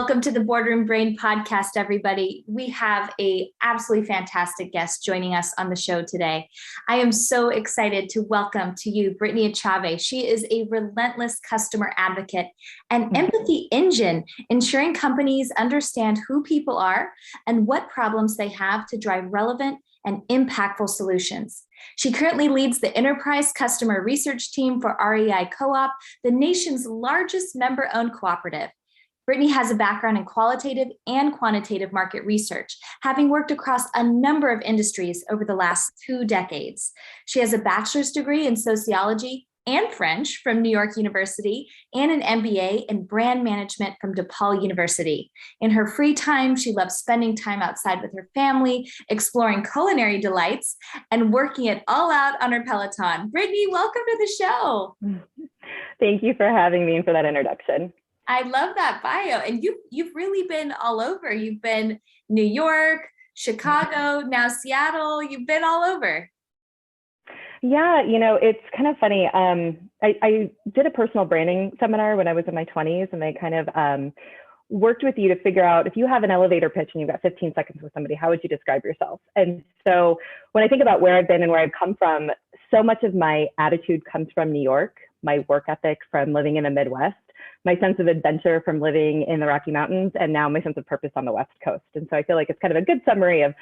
Welcome to the Boardroom Brain podcast, everybody. We have a absolutely fantastic guest joining us on the show today. I am so excited to welcome to you Brittany Echave. She is a relentless customer advocate and empathy engine, ensuring companies understand who people are and what problems they have to drive relevant and impactful solutions. She currently leads the enterprise customer research team for REI Co-op, the nation's largest member-owned cooperative. Brittany has a background in qualitative and quantitative market research, having worked across a number of industries over the last 2 decades. She has a bachelor's degree in sociology and French from New York University and an MBA in brand management from DePaul University. In her free time, she loves spending time outside with her family, exploring culinary delights, and working it all out on her Peloton. Brittany, welcome to the show. Thank you for having me and for that introduction. I love that bio. And you've really been all over. You've been New York, Chicago, now Seattle. You've been all over. Yeah, it's kind of funny. I did a personal branding seminar when I was in my 20s, and they kind of worked with you to figure out if you have an elevator pitch and you've got 15 seconds with somebody, how would you describe yourself? And so when I think about where I've been and where I've come from, so much of my attitude comes from New York, my work ethic from living in the Midwest, my sense of adventure from living in the Rocky Mountains, and now my sense of purpose on the West Coast. And so I feel like it's kind of a good summary of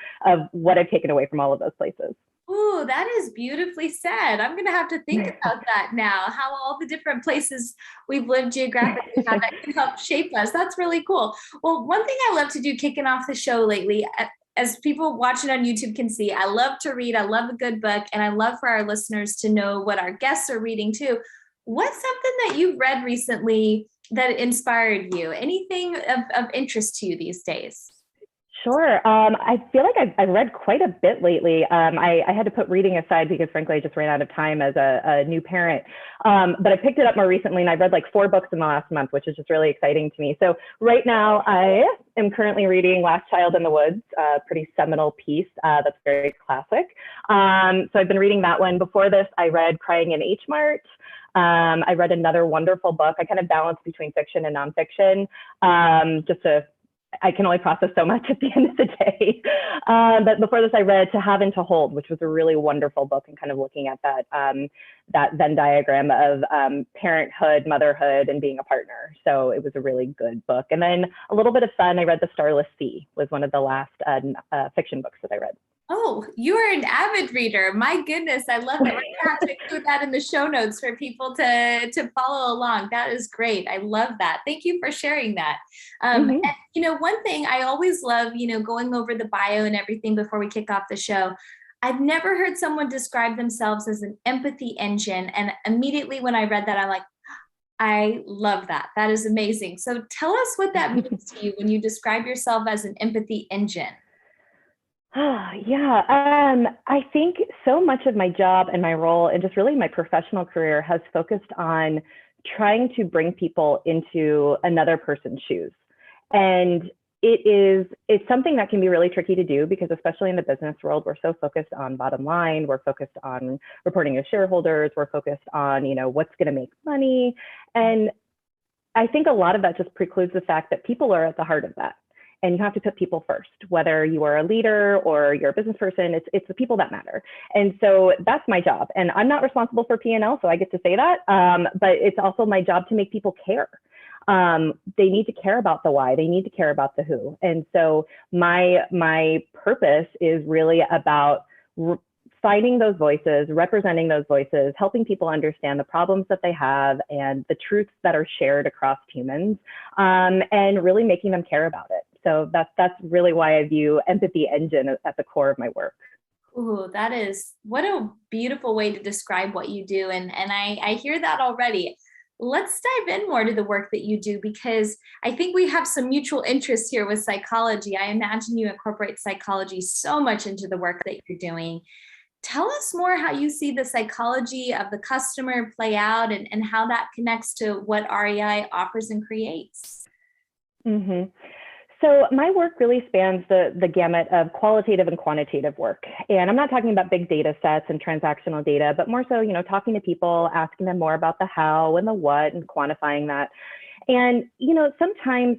what I've taken away from all of those places. Ooh, that is beautifully said. I'm going to have to think about that now, how all the different places we've lived geographically, how that can help shape us. That's really cool. Well, one thing I love to do kicking off the show lately, as people watching on YouTube can see, I love to read. I love a good book, and I love for our listeners to know what our guests are reading too. What's something that you've read recently that inspired you? Anything of interest to you these days? Sure. I feel like I've read quite a bit lately. I had to put reading aside because frankly, I just ran out of time as a new parent. But I picked it up more recently, and I've read like 4 books in the last month, which is just really exciting to me. So right now I am currently reading Last Child in the Woods, a pretty seminal piece that's very classic. So I've been reading that one. Before this, I read Crying in H Mart. I read another wonderful book. I kind of balance between fiction and nonfiction, I can only process so much at the end of the day. But before this, I read To Have and to Hold, which was a really wonderful book, and kind of looking at that Venn diagram of parenthood, motherhood, and being a partner. So it was a really good book. And then a little bit of fun, I read The Starless Sea, was one of the last fiction books that I read. Oh, you are an avid reader. My goodness, I love it. We're going to have to include that in the show notes for people to follow along. That is great. I love that. Thank you for sharing that. And, one thing I always love, going over the bio and everything before we kick off the show, I've never heard someone describe themselves as an empathy engine. And immediately when I read that, I'm like, I love that. That is amazing. So tell us what that means to you when you describe yourself as an empathy engine. Yeah, I think so much of my job and my role and just really my professional career has focused on trying to bring people into another person's shoes. And it's something that can be really tricky to do because especially in the business world, we're so focused on bottom line, we're focused on reporting to shareholders, we're focused on, what's going to make money. And I think a lot of that just precludes the fact that people are at the heart of that. And you have to put people first, whether you are a leader or you're a business person, it's the people that matter. And so that's my job. And I'm not responsible for P&L, so I get to say that. But it's also my job to make people care. They need to care about the why. They need to care about the who. And so my purpose is really about finding those voices, representing those voices, helping people understand the problems that they have and the truths that are shared across humans, and really making them care about it. So that's really why I view empathy engine at the core of my work. Ooh, what a beautiful way to describe what you do. And I hear that already. Let's dive in more to the work that you do, because I think we have some mutual interests here with psychology. I imagine you incorporate psychology so much into the work that you're doing. Tell us more how you see the psychology of the customer play out and how that connects to what REI offers and creates. Mm-hmm. So my work really spans the gamut of qualitative and quantitative work. And I'm not talking about big data sets and transactional data, but more so, talking to people, asking them more about the how and the what and quantifying that. And, sometimes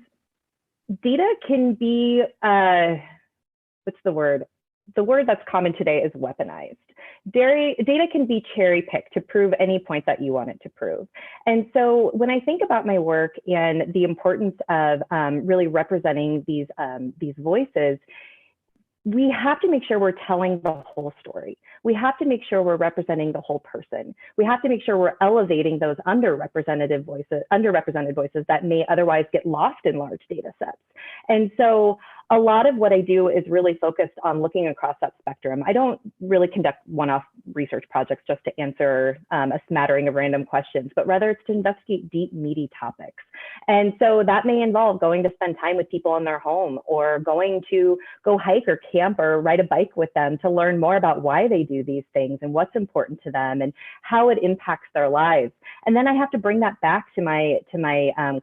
data can be, what's the word? The word that's common today is weaponized. Data can be cherry picked to prove any point that you want it to prove. And so when I think about my work and the importance of really representing these voices, we have to make sure we're telling the whole story. We have to make sure we're representing the whole person. We have to make sure we're elevating those underrepresented voices that may otherwise get lost in large data sets. And so a lot of what I do is really focused on looking across that spectrum. I don't really conduct one-off research projects just to answer a smattering of random questions, but rather it's to investigate deep, meaty topics. And so that may involve going to spend time with people in their home, or going to go hike or camp or ride a bike with them to learn more about why they do these things and what's important to them and how it impacts their lives. And then I have to bring that back to my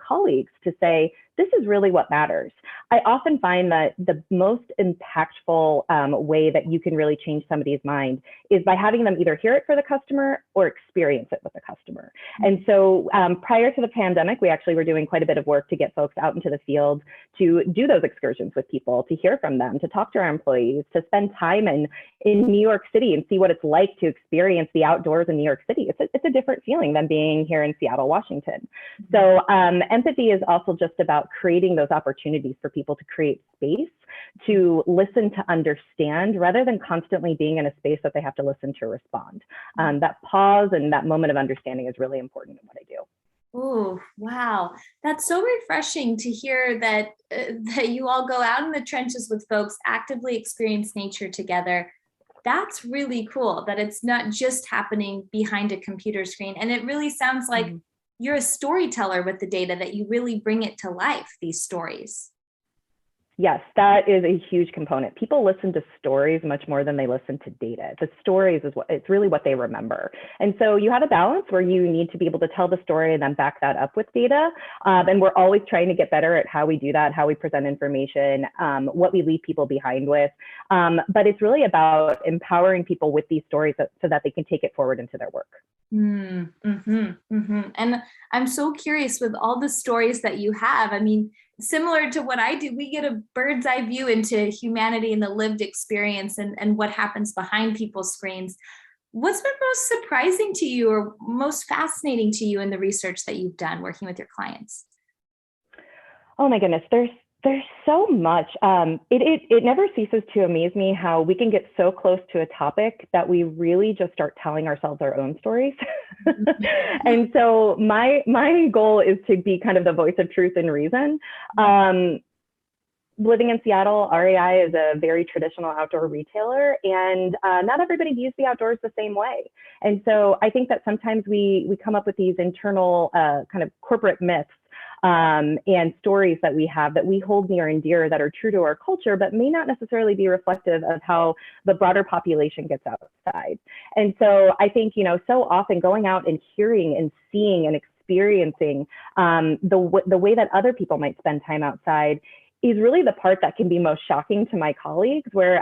colleagues to say, this is really what matters. I often find that the most impactful way that you can really change somebody's mind is by having them either hear it for the customer or experience it with the customer. And so prior to the pandemic, we actually were doing quite a bit of work to get folks out into the field to do those excursions with people, to hear from them, to talk to our employees, to spend time in New York City and see what it's like to experience the outdoors in New York City. It's a different feeling than being here in Seattle, Washington. So empathy is also just about creating those opportunities for people to create space, to listen, to understand, rather than constantly being in a space that they have to listen to respond. That pause and that moment of understanding is really important in what I do. Oh, wow. That's so refreshing to hear that that you all go out in the trenches with folks, actively experience nature together. That's really cool that it's not just happening behind a computer screen. And it really sounds like you're a storyteller with the data, that you really bring it to life, these stories. Yes, that is a huge component. People listen to stories much more than they listen to data. The stories it's really what they remember. And so you have a balance where you need to be able to tell the story and then back that up with data. And we're always trying to get better at how we do that, how we present information, what we leave people behind with. But it's really about empowering people with these stories so that they can take it forward into their work. And I'm so curious, with all the stories that you have, I mean, similar to what I do, we get a bird's eye view into humanity and the lived experience and what happens behind people's screens. What's been most surprising to you or most fascinating to you in the research that you've done working with your clients? Oh my goodness, there's so much. It never ceases to amaze me how we can get so close to a topic that we really just start telling ourselves our own stories. And so my goal is to be kind of the voice of truth and reason. Living in Seattle, REI is a very traditional outdoor retailer, and not everybody views the outdoors the same way. And so I think that sometimes we come up with these internal kind of corporate myths and stories that we have that we hold near and dear, that are true to our culture, but may not necessarily be reflective of how the broader population gets outside. And so I think, so often going out and hearing and seeing and experiencing the way that other people might spend time outside is really the part that can be most shocking to my colleagues, where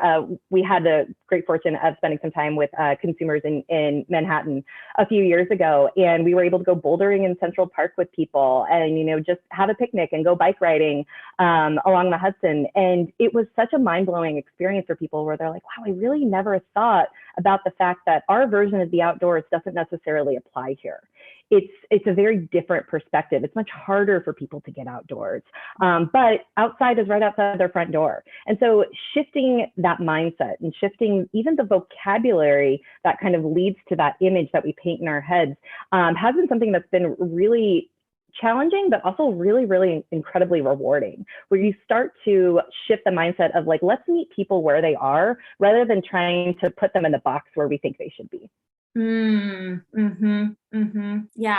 we had the great fortune of spending some time with consumers in Manhattan a few years ago. And we were able to go bouldering in Central Park with people and, just have a picnic and go bike riding along the Hudson. And it was such a mind-blowing experience for people, where they're like, wow, I really never thought about the fact that our version of the outdoors doesn't necessarily apply here. It's a very different perspective. It's much harder for people to get outdoors, but outside is right outside their front door. And so shifting that mindset and shifting even the vocabulary that kind of leads to that image that we paint in our heads has been something that's been really challenging, but also really, really incredibly rewarding, where you start to shift the mindset of like, let's meet people where they are, rather than trying to put them in the box where we think they should be. Yeah,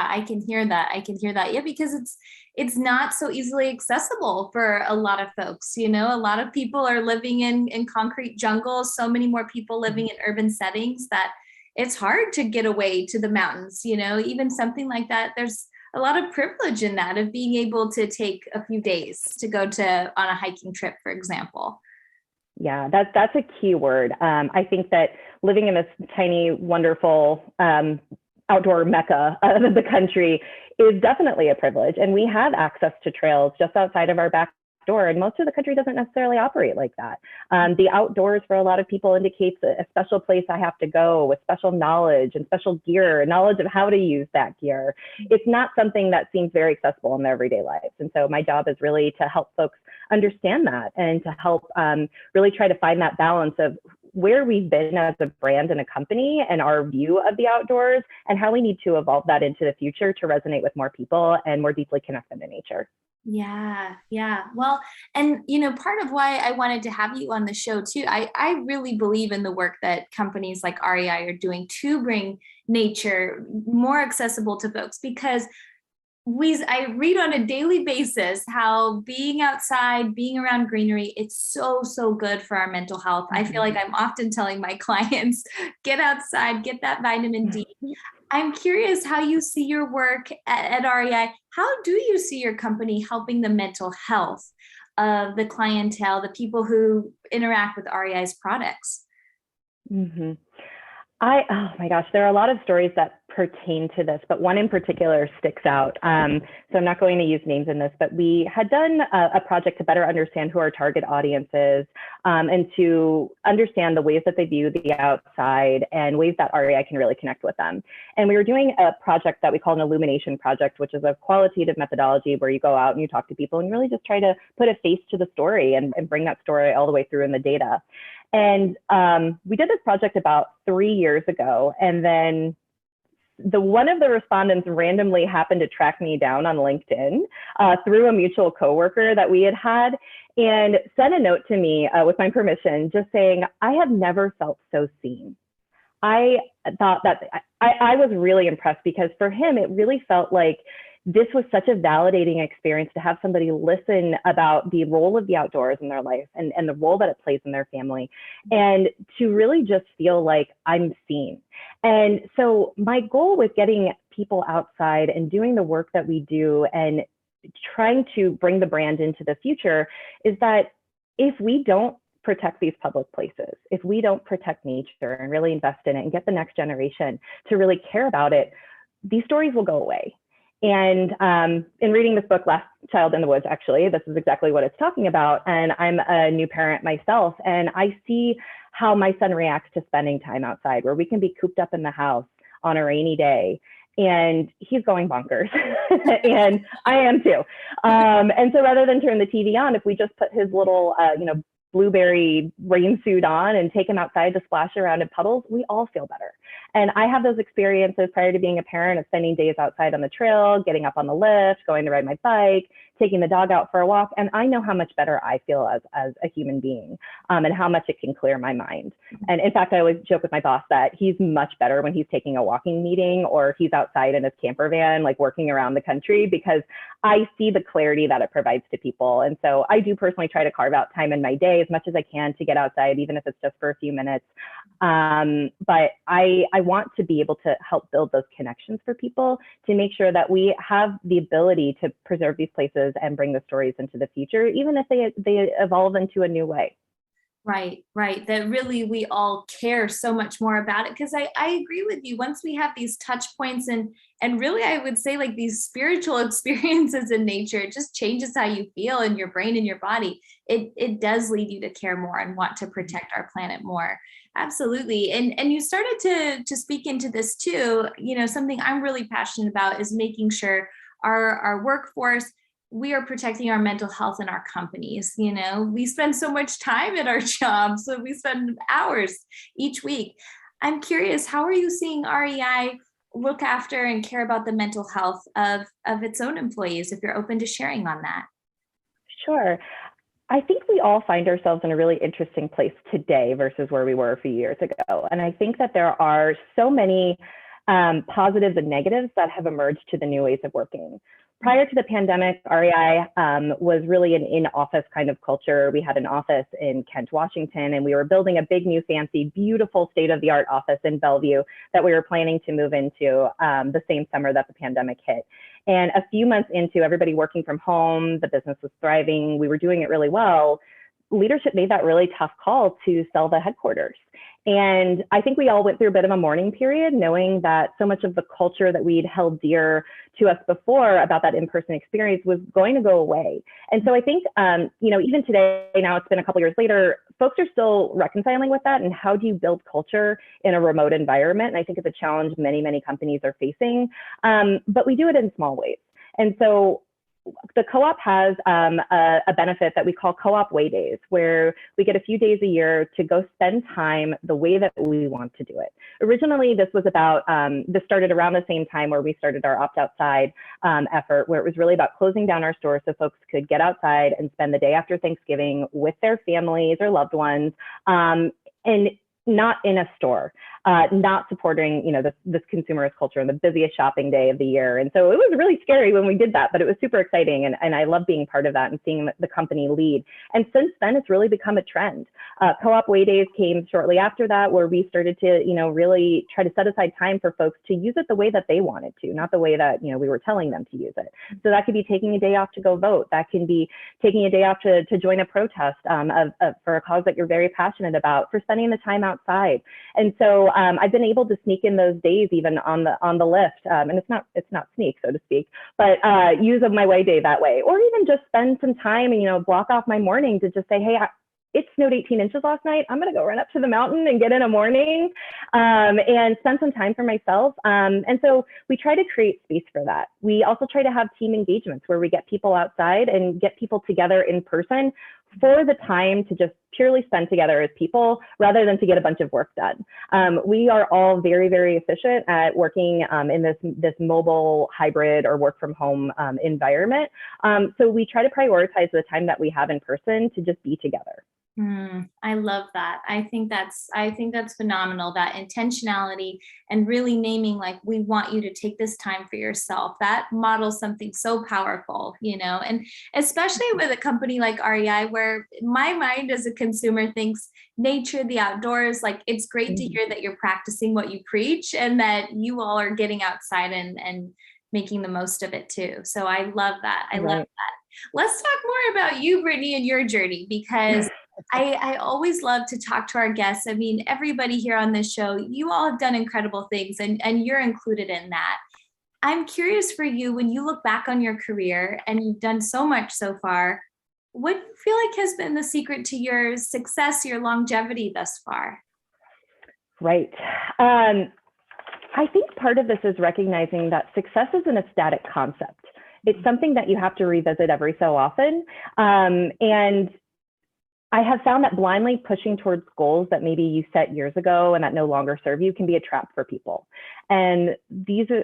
I can hear that. Yeah, because it's not so easily accessible for a lot of folks. A lot of people are living in concrete jungles, so many more people living in urban settings, that it's hard to get away to the mountains. Even something like that, there's a lot of privilege in that, of being able to take a few days to go on a hiking trip, for example. Yeah, that's a key word. I think that living in this tiny, wonderful outdoor mecca of the country is definitely a privilege. And we have access to trails just outside of our door, and most of the country doesn't necessarily operate like that. The outdoors for a lot of people indicates a special place I have to go with special knowledge and special gear, knowledge of how to use that gear. It's not something that seems very accessible in their everyday lives. And so my job is really to help folks understand that and to help really try to find that balance of where we've been as a brand and a company and our view of the outdoors, and how we need to evolve that into the future to resonate with more people and more deeply connect them to nature. Yeah, yeah. Well, and part of why I wanted to have you on the show too, I really believe in the work that companies like REI are doing to bring nature more accessible to folks, because I read on a daily basis how being outside, being around greenery, it's so good for our mental health. I feel like I'm often telling my clients, get outside, get that vitamin D. I'm curious how you see your work at REI. How do you see your company helping the mental health of the clientele, the people who interact with REI's products? Mm-hmm. Oh my gosh, there are a lot of stories that pertain to this, but one in particular sticks out. So I'm not going to use names in this, but we had done a project to better understand who our target audience is, and to understand the ways that they view the outside and ways that REI can really connect with them. And we were doing a project that we call an illumination project, which is a qualitative methodology where you go out and you talk to people and really just try to put a face to the story and bring that story all the way through in the data. And we did this project about 3 years ago, and then one of the respondents randomly happened to track me down on LinkedIn through a mutual coworker that we had and sent a note to me with my permission, just saying, I have never felt so seen. I thought that I was really impressed, because for him, it really felt like this was such a validating experience to have somebody listen about the role of the outdoors in their life and the role that it plays in their family, and to really just feel like I'm seen. And so my goal with getting people outside and doing the work that we do and trying to bring the brand into the future is that if we don't protect these public places, if we don't protect nature and really invest in it and get the next generation to really care about it, these stories will go away. And in reading this book, Last Child in the Woods, actually, this is exactly what it's talking about. And I'm a new parent myself, and I see how my son reacts to spending time outside, where we can be cooped up in the house on a rainy day, and he's going bonkers. And I am too. And so rather than turn the TV on, if we just put his little, blueberry rain suit on and take him outside to splash around in puddles, we all feel better. And I have those experiences prior to being a parent of spending days outside on the trail, getting up on the lift, going to ride my bike, taking the dog out for a walk. And I know how much better I feel as a human being, and how much it can clear my mind. And in fact, I always joke with my boss that he's much better when he's taking a walking meeting or he's outside in his camper van, like working around the country, because I see the clarity that it provides to people. And so I do personally try to carve out time in my day as much as I can to get outside, even if it's just for a few minutes. But I want to be able to help build those connections for people to make sure that we have the ability to preserve these places and bring the stories into the future, even if they evolve into a new way. Right. That really we all care so much more about it, because I agree with you. Once we have these touch points and really I would say like these spiritual experiences in nature, it just changes how you feel in your brain and your body. It does lead you to care more and want to protect our planet more. Absolutely. And you started to speak into this too. Something I'm really passionate about is making sure our workforce, we are protecting our mental health in our companies. We spend so much time at our jobs, so we spend hours each week. I'm curious, how are you seeing REI look after and care about the mental health of its own employees, if you're open to sharing on that? Sure. I think we all find ourselves in a really interesting place today versus where we were a few years ago. And I think that there are so many positives and negatives that have emerged to the new ways of working. Prior to the pandemic, REI was really an in-office kind of culture. We had an office in Kent, Washington, and we were building a big, new, fancy, beautiful state-of-the-art office in Bellevue that we were planning to move into the same summer that the pandemic hit. And a few months into everybody working from home, the business was thriving, we were doing it really well. leadership made that really tough call to sell the headquarters. And I think we all went through a bit of a mourning period, knowing that so much of the culture that we'd held dear to us before about that in-person experience was going to go away. And so I think, even today, now it's been a couple years later, folks are still reconciling with that. And how do you build culture in a remote environment? And I think it's a challenge many companies are facing, but we do it in small ways. And so the co-op has a benefit that we call co-op way days, where we get a few days a year to go spend time the way that we want to do it. Originally, this was about, this started around the same time where we started our opt outside effort, where it was really about closing down our stores so folks could get outside and spend the day after Thanksgiving with their families or loved ones, and not in a store, not supporting, this consumerist culture and the busiest shopping day of the year. And so it was really scary when we did that, but it was super exciting. And I love being part of that and seeing the company lead. And since then, it's really become a trend. Co-op way days came shortly after that, where we started to, really try to set aside time for folks to use it the way that they wanted to, not the way that, we were telling them to use it. So that could be taking a day off to go vote. That can be taking a day off to join a protest for a cause that you're very passionate about, for spending the time outside. And so I've been able to sneak in those days even on the list, and it's not sneak, so to speak, but use of my way day that way, or even just spend some time and block off my morning to just say, hey, it snowed 18 inches last night. I'm going to go run up to the mountain and get in a morning and spend some time for myself. And so we try to create space for that. We also try to have team engagements where we get people outside and get people together in person for the time to just purely spend together as people rather than to get a bunch of work done. We are all very, very efficient at working in this mobile hybrid or work from home environment. So we try to prioritize the time that we have in person to just be together. I love that. I think that's phenomenal, that intentionality and really naming, like, we want you to take this time for yourself. That models something so powerful, and especially with a company like REI, where my mind as a consumer thinks nature, the outdoors, like, it's great to hear that you're practicing what you preach and that you all are getting outside and making the most of it too. So I love that. I love that. Let's talk more about you, Brittany, and your journey, because I always love to talk to our guests. I mean, everybody here on this show, you all have done incredible things, and you're included in that. I'm curious for you, when you look back on your career, and you've done so much so far, what do you feel like has been the secret to your success, your longevity thus far? Right. I think part of this is recognizing that success isn't a static concept. It's something that you have to revisit every so often. And I have found that blindly pushing towards goals that maybe you set years ago and that no longer serve you can be a trap for people. And these are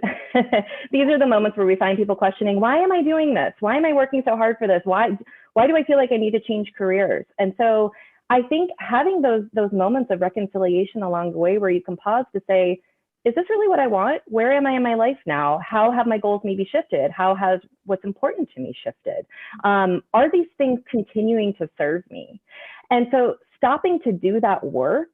the moments where we find people questioning, why am I doing this? Why am I working so hard for this? Why do I feel like I need to change careers? And so I think having those moments of reconciliation along the way where you can pause to say, is this really what I want? Where am I in my life now? How have my goals maybe shifted? How has what's important to me shifted? Are these things continuing to serve me? And so stopping to do that work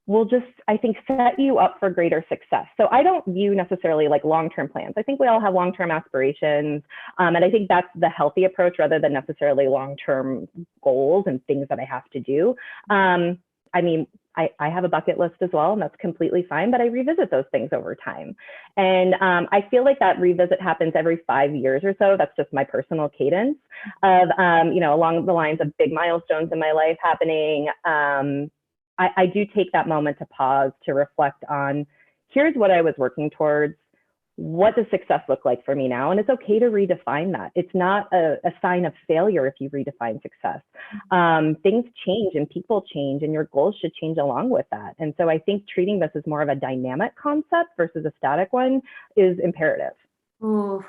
will just, I think, set you up for greater success. So I don't view necessarily like long-term plans. I think we all have long-term aspirations. And I think that's the healthy approach rather than necessarily long-term goals and things that I have to do. I mean, I have a bucket list as well, and that's completely fine, but I revisit those things over time. And I feel like that revisit happens every 5 years or so. That's just my personal cadence of, along the lines of big milestones in my life happening. I do take that moment to pause, to reflect on, here's what I was working towards. What does success look like for me now? And it's okay to redefine that. It's not a sign of failure if you redefine success. Things change and people change, and your goals should change along with that. And so I think treating this as more of a dynamic concept versus a static one is imperative. Oh,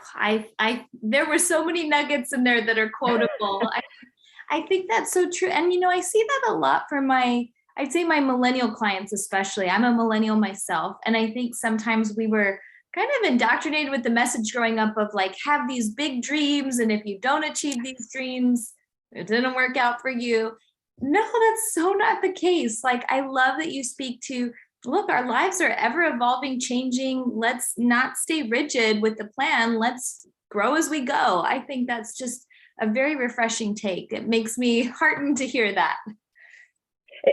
there were so many nuggets in there that are quotable. I think that's so true. And, I see that a lot for I'd say my millennial clients, especially. I'm a millennial myself. And I think sometimes we were kind of indoctrinated with the message growing up of like, have these big dreams, and if you don't achieve these dreams, it didn't work out for you. No, that's so not the case. Like, I love that you speak to, look, our lives are ever evolving, changing. Let's not stay rigid with the plan. Let's grow as we go. I think that's just a very refreshing take. It makes me heartened to hear that.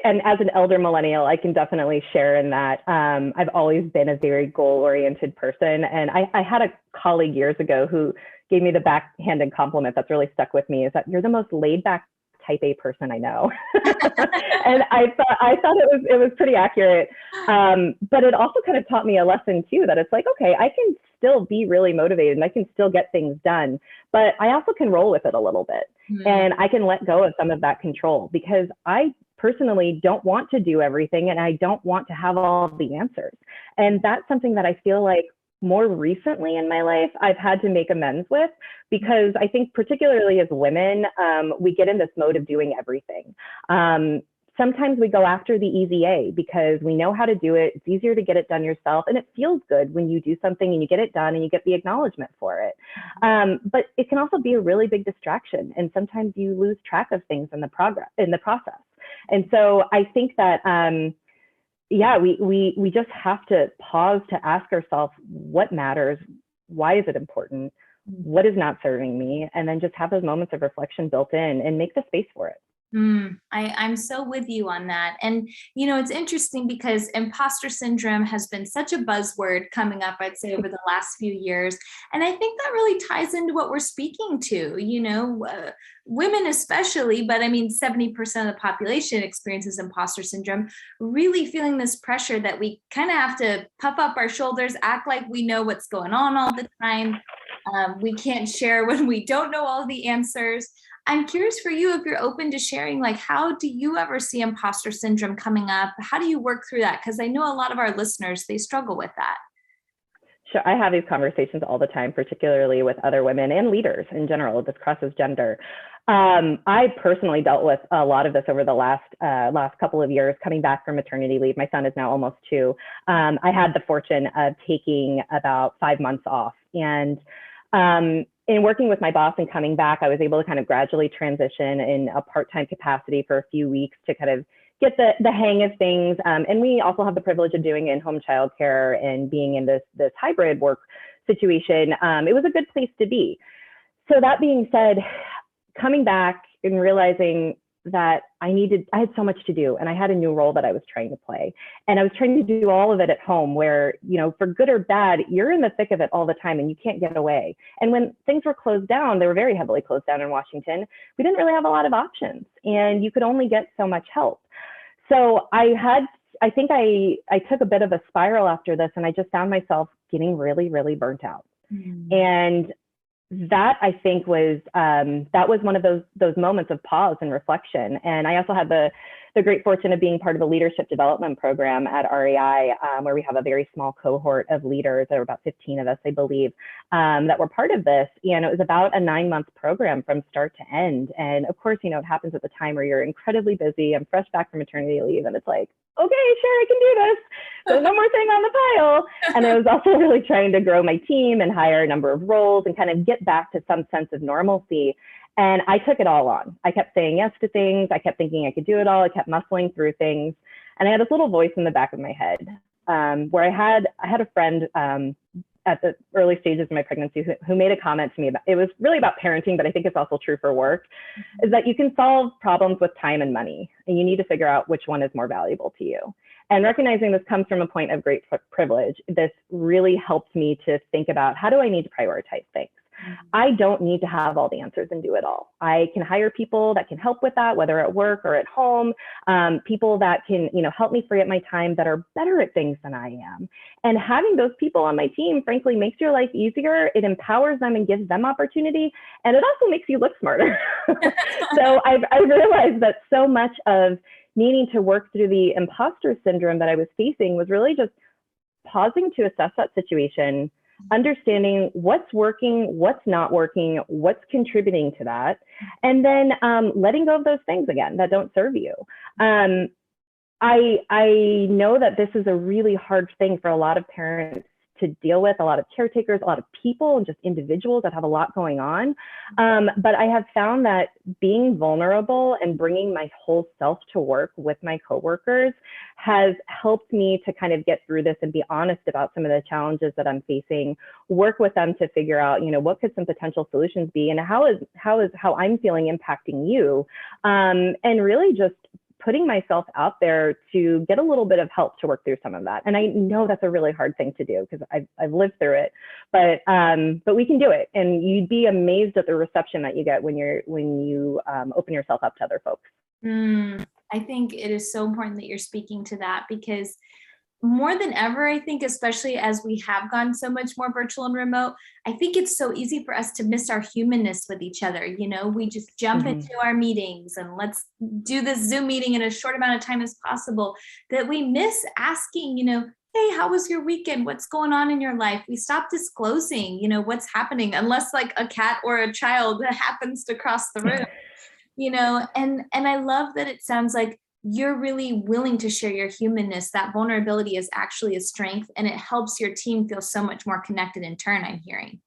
And as an elder millennial, I can definitely share in that. I've always been a very goal-oriented person. And I had a colleague years ago who gave me the backhanded compliment that's really stuck with me, is that you're the most laid-back type A person I know. And I thought it was pretty accurate. But it also kind of taught me a lesson too, that it's like, okay, I can still be really motivated and I can still get things done, but I also can roll with it a little bit. And I can let go of some of that control, because I personally don't want to do everything and I don't want to have all the answers. And that's something that I feel like more recently in my life, I've had to make amends with, because I think particularly as women, we get in this mode of doing everything. Sometimes we go after the easy A because we know how to do it. It's easier to get it done yourself. And it feels good when you do something and you get it done and you get the acknowledgement for it. But it can also be a really big distraction. And sometimes you lose track of things in the process. And so I think that, we just have to pause to ask ourselves what matters, why is it important, what is not serving me, and then just have those moments of reflection built in and make the space for it. I'm so with you on that. And, it's interesting because imposter syndrome has been such a buzzword coming up, I'd say, over the last few years. And I think that really ties into what we're speaking to, women especially, but 70% of the population experiences imposter syndrome, really feeling this pressure that we kind of have to puff up our shoulders, act like we know what's going on all the time. We can't share when we don't know all the answers. I'm curious for you, if you're open to sharing, how do you ever see imposter syndrome coming up? How do you work through that? Because I know a lot of our listeners, they struggle with that. Sure. I have these conversations all the time, particularly with other women and leaders in general. This crosses gender. I personally dealt with a lot of this over the last couple of years, coming back from maternity leave. My son is now almost 2. I had the fortune of taking about 5 months off. And in working with my boss and coming back, I was able to kind of gradually transition in a part-time capacity for a few weeks to kind of get the hang of things. And we also have the privilege of doing in-home childcare and being in this hybrid work situation. It was a good place to be. So that being said, coming back and realizing that I had so much to do, and I had a new role that I was trying to play, and I was trying to do all of it at home, where, for good or bad, you're in the thick of it all the time and you can't get away. And when things were closed down, they were very heavily closed down in Washington, we didn't really have a lot of options, and you could only get so much help. So I think I took a bit of a spiral after this, and I just found myself getting really, really burnt out. And that, I think, was one of those moments of pause and reflection. And I also had the great fortune of being part of a leadership development program at REI, where we have a very small cohort of leaders. There were about 15 of us, I believe, that were part of this. And it was about a 9-month program from start to end. And of course, it happens at the time where you're incredibly busy. I'm fresh back from maternity leave, and it's like, okay, sure, I can do this. There's one more thing on the pile. And I was also really trying to grow my team and hire a number of roles and kind of get back to some sense of normalcy. And I took it all on. I kept saying yes to things. I kept thinking I could do it all. I kept muscling through things. And I had this little voice in the back of my head, where I had a friend at the early stages of my pregnancy who made a comment to me about, it was really about parenting, but I think it's also true for work, is that you can solve problems with time and money, and you need to figure out which one is more valuable to you. And recognizing this comes from a point of great privilege, this really helped me to think about, how do I need to prioritize things? I don't need to have all the answers and do it all. I can hire people that can help with that, whether at work or at home, people that can, help me free up my time, that are better at things than I am. And having those people on my team, frankly, makes your life easier. It empowers them and gives them opportunity. And it also makes you look smarter. So I realized that so much of needing to work through the imposter syndrome that I was facing was really just pausing to assess that situation, understanding what's working, what's not working, what's contributing to that, and then letting go of those things again that don't serve you. I know that this is a really hard thing for a lot of parents to deal with, a lot of caretakers, a lot of people and just individuals that have a lot going on. But I have found that being vulnerable and bringing my whole self to work with my coworkers has helped me to kind of get through this and be honest about some of the challenges that I'm facing, work with them to figure out, what could some potential solutions be, and how I'm feeling impacting you, and really just putting myself out there to get a little bit of help to work through some of that. And I know that's a really hard thing to do because I've lived through it, but we can do it. And you'd be amazed at the reception that you get when you open yourself up to other folks. I think it is so important that you're speaking to that, because more than ever, I think, especially as we have gone so much more virtual and remote, I think it's so easy for us to miss our humanness with each other. We just jump into our meetings and let's do this Zoom meeting in a short amount of time as possible, that we miss asking, hey, how was your weekend? What's going on in your life? We stop disclosing, what's happening, unless like a cat or a child happens to cross the room, and I love that it sounds like you're really willing to share your humanness. That vulnerability is actually a strength, and it helps your team feel so much more connected in turn, I'm hearing.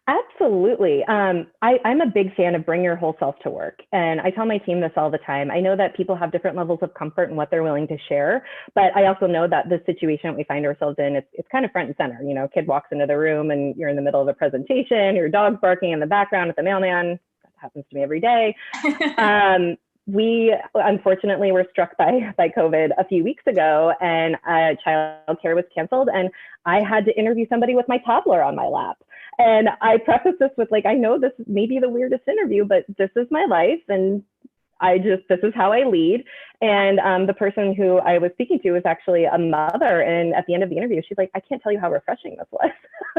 Absolutely. I'm a big fan of bring your whole self to work. And I tell my team this all the time. I know that people have different levels of comfort in what they're willing to share, but I also know that the situation that we find ourselves in, it's kind of front and center. A kid walks into the room and you're in the middle of a presentation, your dog's barking in the background at the mailman. That happens to me every day. We unfortunately were struck by COVID a few weeks ago, and childcare was canceled, and I had to interview somebody with my toddler on my lap. And I preface this with I know this may be the weirdest interview, but this is my life, and this is how I lead. And the person who I was speaking to was actually a mother. And at the end of the interview, she's like, I can't tell you how refreshing this was.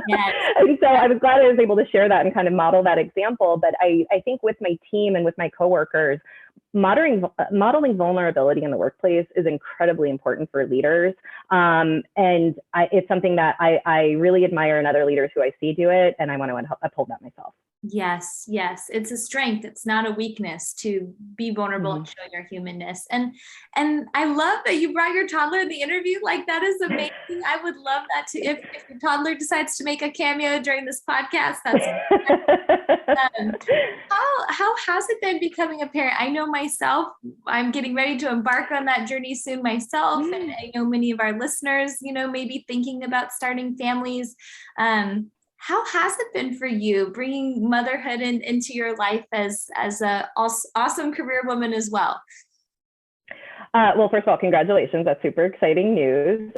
Yes. And so I was glad I was able to share that and kind of model that example. But I think with my team and with my coworkers, modeling vulnerability in the workplace is incredibly important for leaders. And it's something that I really admire in other leaders who I see do it. And I want to uphold that myself. Yes. It's a strength. It's not a weakness to be vulnerable and show your humanness. And I love that you brought your toddler in the interview. That is amazing. I would love that too. If your toddler decides to make a cameo during this podcast, that's how has it been becoming a parent? I know myself, I'm getting ready to embark on that journey soon myself. And I know many of our listeners, may be thinking about starting families. How has it been for you bringing motherhood into your life as a awesome career woman as well? Well, first of all, congratulations. That's super exciting news.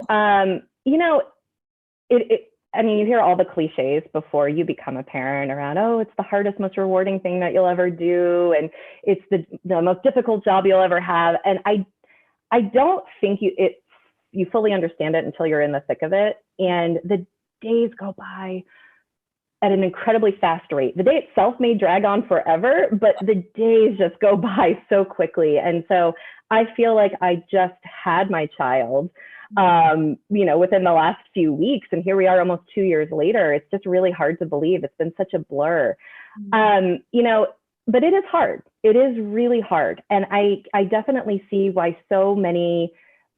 You hear all the cliches before you become a parent around, it's the hardest, most rewarding thing that you'll ever do. And it's the most difficult job you'll ever have. And I don't think you fully understand it until you're in the thick of it. And the days go by at an incredibly fast rate. The day itself may drag on forever, but the days just go by so quickly. And so I feel like I just had my child, within the last few weeks. And here we are almost 2 years later. It's just really hard to believe. It's been such a blur. But it is hard. It is really hard. And I definitely see why so many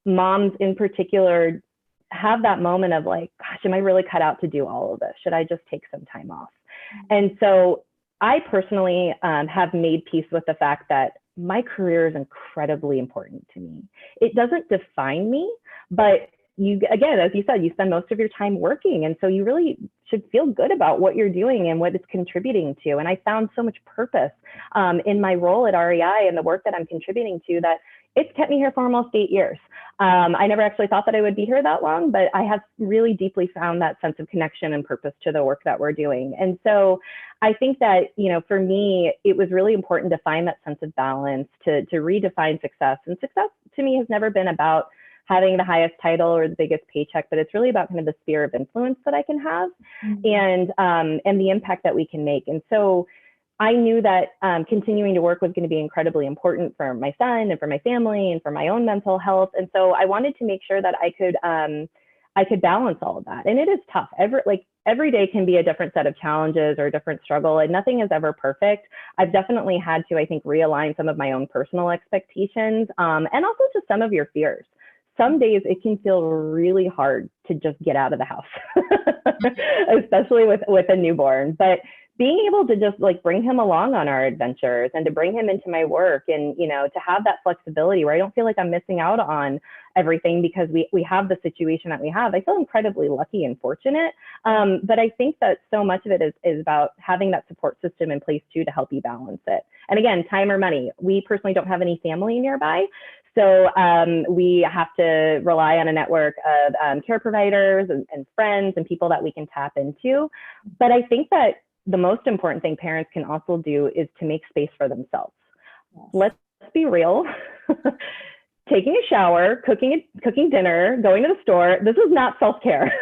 moms in particular have that moment of gosh, am I really cut out to do all of this? Should I just take some time off? And so I personally have made peace with the fact that my career is incredibly important to me. It doesn't define me, but again, as you said, you spend most of your time working. And so you really should feel good about what you're doing and what it's contributing to. And I found so much purpose in my role at REI and the work that I'm contributing to that it's kept me here for almost 8 years. I never actually thought that I would be here that long, but I have really deeply found that sense of connection and purpose to the work that we're doing. And so I think that, for me, it was really important to find that sense of balance, to redefine success. And success to me has never been about having the highest title or the biggest paycheck, but it's really about kind of the sphere of influence that I can have and the impact that we can make. And so I knew that continuing to work was going to be incredibly important for my son and for my family and for my own mental health. And so I wanted to make sure that I could balance all of that. And it is tough. Every day can be a different set of challenges or a different struggle, and nothing is ever perfect. I've definitely had to, I think, realign some of my own personal expectations and also just some of your fears. some days it can feel really hard to just get out of the house, especially with a newborn. But being able to just like bring him along on our adventures and to bring him into my work and, to have that flexibility where I don't feel like I'm missing out on everything because we have the situation that we have. I feel incredibly lucky and fortunate. But I think that so much of it is about having that support system in place too, to help you balance it. And again, time or money. We personally don't have any family nearby. So we have to rely on a network of care providers and friends and people that we can tap into. But I think that the most important thing parents can also do is to make space for themselves. Let's be real. Taking a shower, cooking dinner, going to the store, this is not self-care.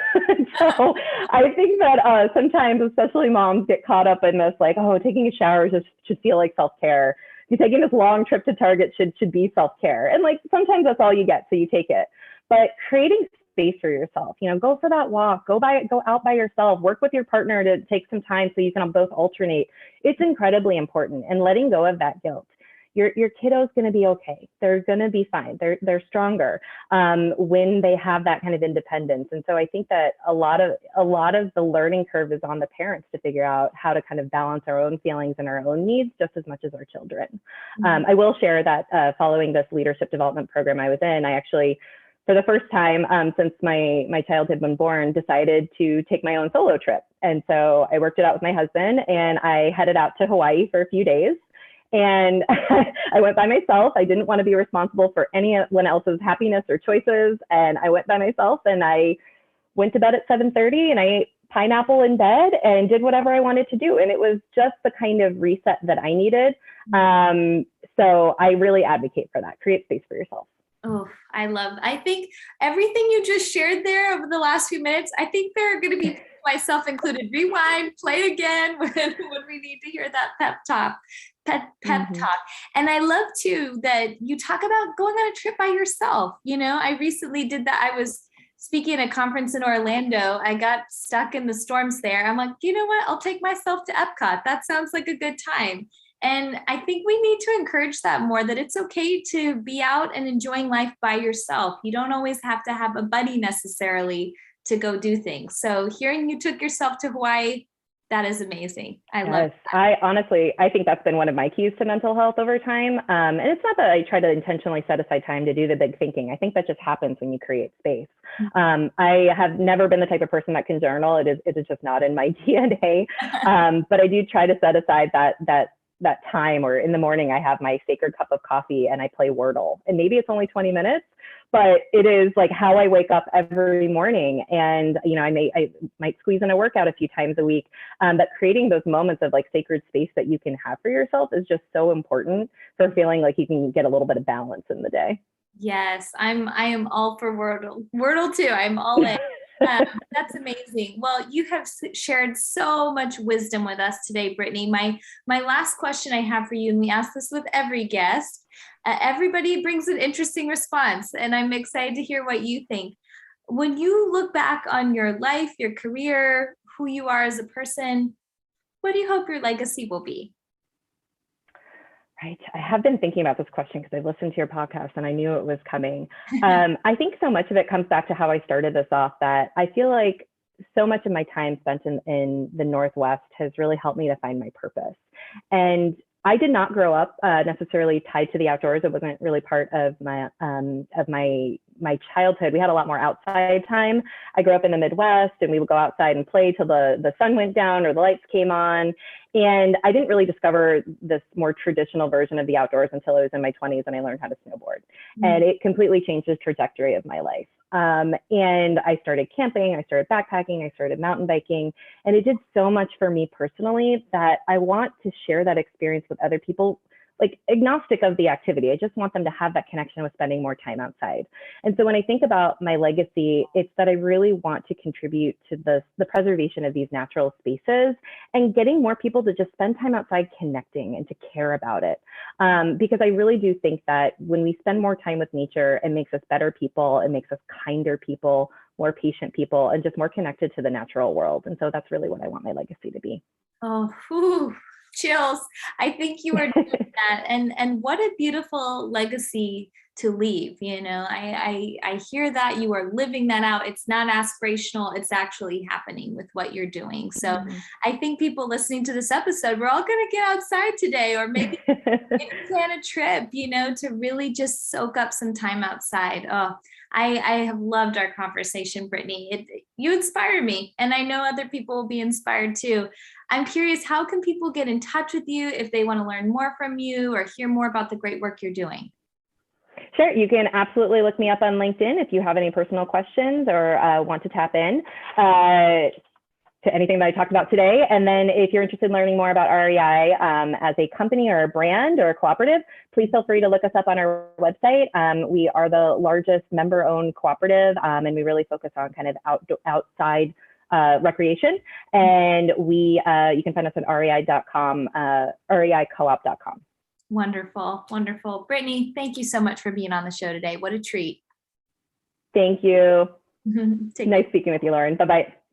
So I think that sometimes, especially moms, get caught up in this, like, oh, taking a shower should feel like self-care. Taking this long trip to Target should be self-care. And like, sometimes that's all you get, so you take it. But creating space for yourself, go for that walk, go out by yourself, work with your partner to take some time so you can both alternate. It's incredibly important. And letting go of that guilt. Your kiddo's going to be okay. They're going to be fine. They're stronger when they have that kind of independence. And so I think that a lot of the learning curve is on the parents to figure out how to kind of balance our own feelings and our own needs just as much as our children. I will share that following this leadership development program I was in, I actually, for the first time since my child had been born, decided to take my own solo trip. And so I worked it out with my husband and I headed out to Hawaii for a few days. And I went by myself. I didn't want to be responsible for anyone else's happiness or choices. And I went by myself and I went to bed at 7:30 and I ate pineapple in bed and did whatever I wanted to do. And it was just the kind of reset that I needed. So I really advocate for that. Create space for yourself. Oh, I think everything you just shared there over the last few minutes, I think there are going to be, myself included, rewind, play again when we need to hear that pep talk. And I love too that you talk about going on a trip by yourself. I recently did that. I was speaking at a conference in Orlando. I got stuck in the storms there. I'm like, you know what? I'll take myself to Epcot. That sounds like a good time. And I think we need to encourage that more, that it's okay to be out and enjoying life by yourself. You don't always have to have a buddy necessarily to go do things. So hearing you took yourself to Hawaii, that is amazing. I love that. I think that's been one of my keys to mental health over time. And it's not that I try to intentionally set aside time to do the big thinking. I think that just happens when you create space. I have never been the type of person that can journal. It is just not in my DNA. But I do try to set aside that time, or in the morning I have my sacred cup of coffee and I play Wordle, and maybe it's only 20 minutes, but it is like how I wake up every morning. And I might squeeze in a workout a few times a week, but creating those moments of like sacred space that you can have for yourself is just so important for feeling like you can get a little bit of balance in the day. Yes, I am all for Wordle too. I'm all in. That's amazing. Well, you have shared so much wisdom with us today, Brittany. My last question I have for you, and we ask this with every guest, everybody brings an interesting response, and I'm excited to hear what you think. When you look back on your life, your career, who you are as a person, what do you hope your legacy will be? Right. I have been thinking about this question because I've listened to your podcast and I knew it was coming. I think so much of it comes back to how I started this off, that I feel like so much of my time spent in the Northwest has really helped me to find my purpose. And I did not grow up necessarily tied to the outdoors. It wasn't really part of my childhood. We had a lot more outside time. I grew up in the Midwest, and we would go outside and play till the sun went down or the lights came on. And I didn't really discover this more traditional version of the outdoors until I was in my 20s and I learned how to snowboard. And it completely changed the trajectory of my life. And I started camping, I started backpacking, I started mountain biking, and it did so much for me personally that I want to share that experience with other people, like agnostic of the activity. I just want them to have that connection with spending more time outside. And so when I think about my legacy, it's that I really want to contribute to the preservation of these natural spaces and getting more people to just spend time outside connecting and to care about it. Because I really do think that when we spend more time with nature, it makes us better people, it makes us kinder people, more patient people, and just more connected to the natural world. And so that's really what I want my legacy to be. Oh, whew, chills. I think you are doing that. And what a beautiful legacy to leave. I hear that you are living that out. It's not aspirational. It's actually happening with what you're doing. So I think people listening to this episode, we're all going to get outside today, or maybe plan a trip, to really just soak up some time outside. Oh, I have loved our conversation, Brittany. You inspire me, and I know other people will be inspired too. I'm curious, how can people get in touch with you if they want to learn more from you or hear more about the great work you're doing? Sure. You can absolutely look me up on LinkedIn if you have any personal questions or want to tap in to anything that I talked about today. And then if you're interested in learning more about REI as a company or a brand or a cooperative, please feel free to look us up on our website. We are the largest member-owned cooperative, and we really focus on kind of outside recreation. And you can find us on rei.com, reicoop.com. Wonderful. Wonderful. Brittany, thank you so much for being on the show today. What a treat. Thank you. Nice speaking with you, Lauren. Bye-bye.